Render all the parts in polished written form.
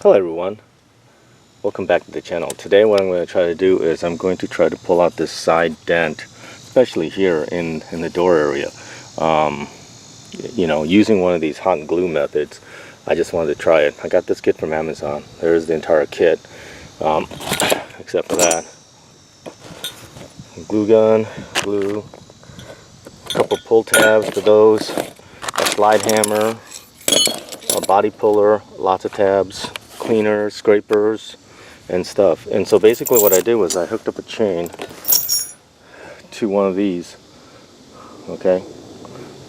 Hello everyone, welcome back to the channel. Today what I'm going to try to do is I'm going to try to pull out this side dent, especially here in the door area. You know, using one of these hot glue methods. I just wanted to try it. I got this kit from Amazon. There's the entire kit, except for that. Glue gun, glue, a couple pull tabs for those, a slide hammer, a body puller, lots of tabs, cleaners, scrapers, and stuff. And so basically what I did was I hooked up a chain to one of these, okay,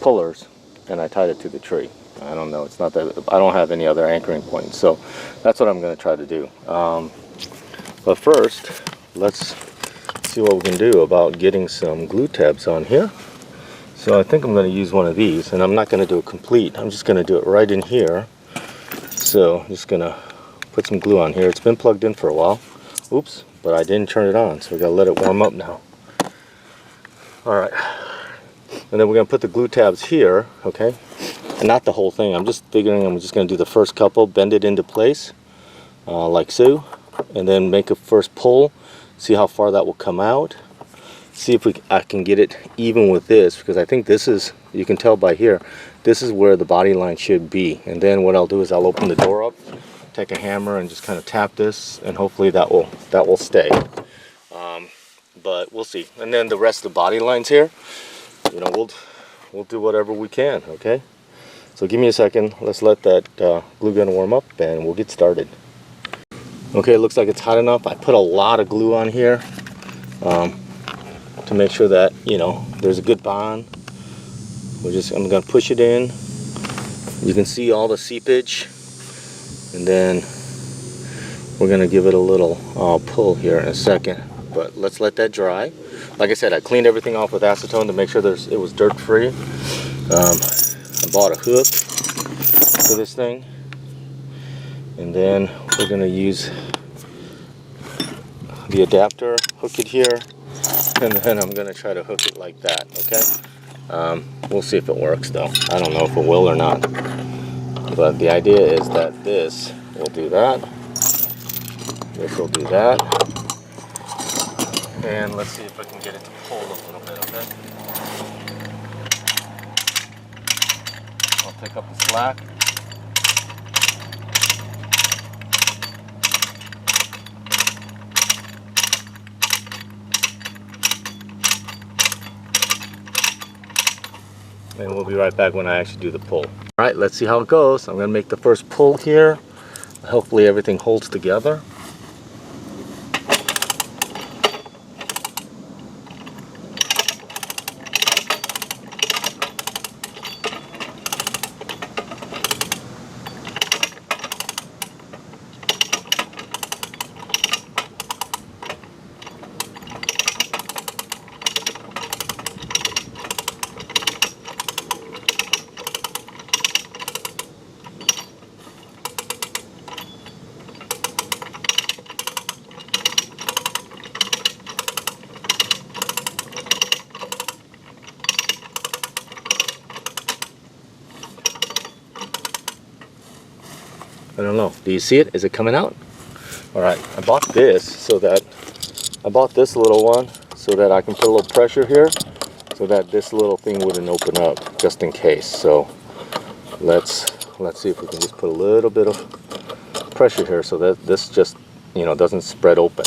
pullers, and I tied it to the tree. I don't know, it's not that, I don't have any other anchoring points, so that's what I'm going to try to do. But first, let's see what we can do about getting some glue tabs on here. So I think I'm going to use one of these, and I'm not going to do it complete. I'm just going to do it right in here. So I'm just going to put some glue on here. It's been plugged in for a while. Oops, but I didn't turn it on, so we got to let it warm up now. Alright, and then we're going to put the glue tabs here, okay? And not the whole thing. I'm just figuring I'm just going to do the first couple, bend it into place, like so, and then make a first pull, see how far that will come out. See if I can get it even with this, because I think this is, you can tell by here, this is where the body line should be. And then what I'll do is I'll open the door up, take a hammer and just kind of tap this, and hopefully that will stay. But we'll see. And then the rest of the body lines here, you know, we'll do whatever we can. Okay, so give me a second, let's let that glue gun warm up and we'll get started. Okay, it looks like it's hot enough. I put a lot of glue on here to make sure that, you know, there's a good bond. I'm gonna push it in. You can see all the seepage, and then we're gonna give it a little pull here in a second. But let's let that dry. Like I said, I cleaned everything off with acetone to make sure it was dirt free. I bought a hook for this thing, and then we're gonna use the adapter, hook it here, and then I'm gonna try to hook it like that. Okay, we'll see if it works though. I don't know if it will or not, but the idea is that this will do that, this will do that, and let's see if I can get it to pull a little bit. Okay, I'll pick up the slack. And we'll be right back when I actually do the pull. Alright, let's see how it goes. I'm going to make the first pull here. Hopefully everything holds together. I don't know. Do you see it? Is it coming out? Alright, I bought this little one so that I can put a little pressure here so that this little thing wouldn't open up, just in case. So let's see if we can just put a little bit of pressure here so that this just, you know, doesn't spread open.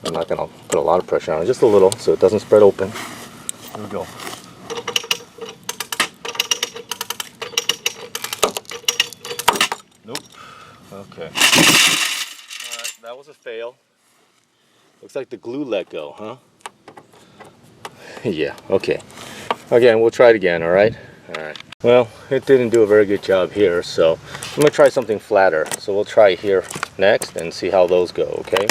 I'm not going to put a lot of pressure on it, just a little so it doesn't spread open. Here we go. Nope. Okay. Alright, that was a fail. Looks like the glue let go, huh? Yeah, okay. Again, we'll try it again, alright? Alright. Well, it didn't do a very good job here, so I'm going to try something flatter. So we'll try here next and see how those go, okay?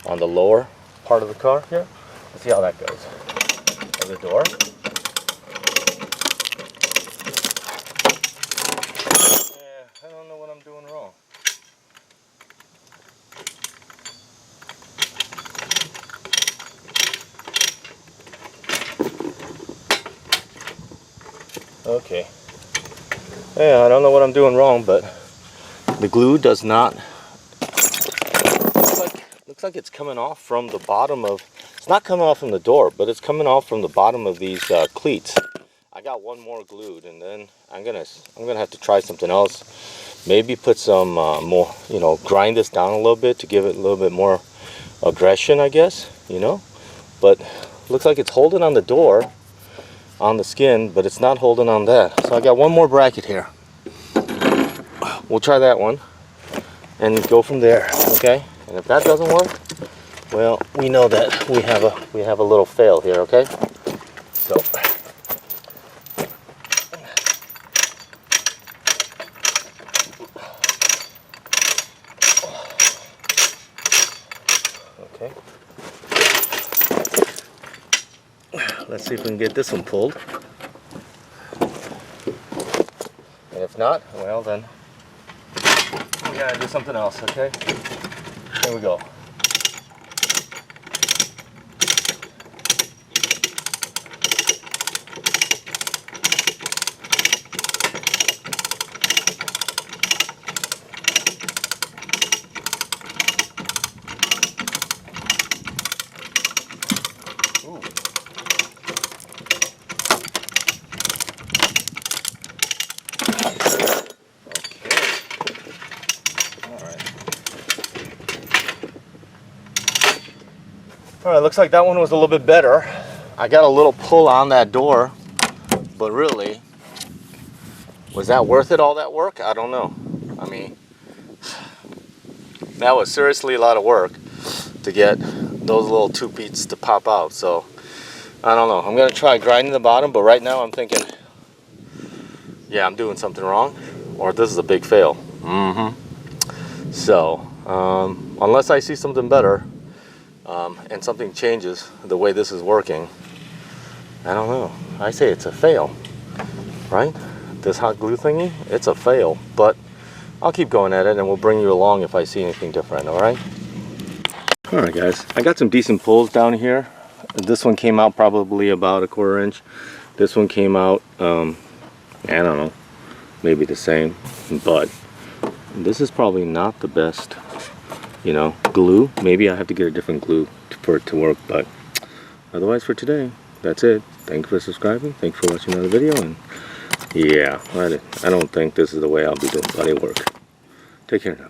On the lower part of the car here. Let's see how that goes. There's the door. Yeah, I don't know what I'm doing wrong. Okay. Yeah, I don't know what I'm doing wrong, but The glue does not, looks like it's coming off from the bottom of, it's not coming off from the door, but it's coming off from the bottom of these cleats. I got one more glued, and then I'm gonna have to try something else. Maybe put some more, you know, grind this down a little bit to give it a little bit more aggression, I guess, you know. But looks like it's holding on the door, on the skin, but it's not holding on that. So I got one more bracket here. We'll try that one and go from there, okay? And if that doesn't work, well, we know that we have a little fail here, okay? So okay. Let's see if we can get this one pulled. And if not, well then we gotta do something else, okay? Here we go. Ooh. Alright, looks like that one was a little bit better. I got a little pull on that door, but really, was that worth it, all that work? I don't know. I mean, that was seriously a lot of work to get those little two beats to pop out. So, I don't know. I'm going to try grinding the bottom, but right now I'm thinking, yeah, I'm doing something wrong, or this is a big fail. So, unless I see something better, and something changes the way this is working, I don't know. I say it's a fail, right? This hot glue thingy, it's a fail, but I'll keep going at it and we'll bring you along if I see anything different, all right? All right, guys, I got some decent pulls down here. This one came out probably about 1/4 inch. This one came out, I don't know, maybe the same, but this is probably not the best, you know, glue. Maybe I have to get a different glue for it to work, but otherwise for today, that's it. Thank you for subscribing. Thank you for watching another video, and yeah, I don't think this is the way I'll be doing body work. Take care now.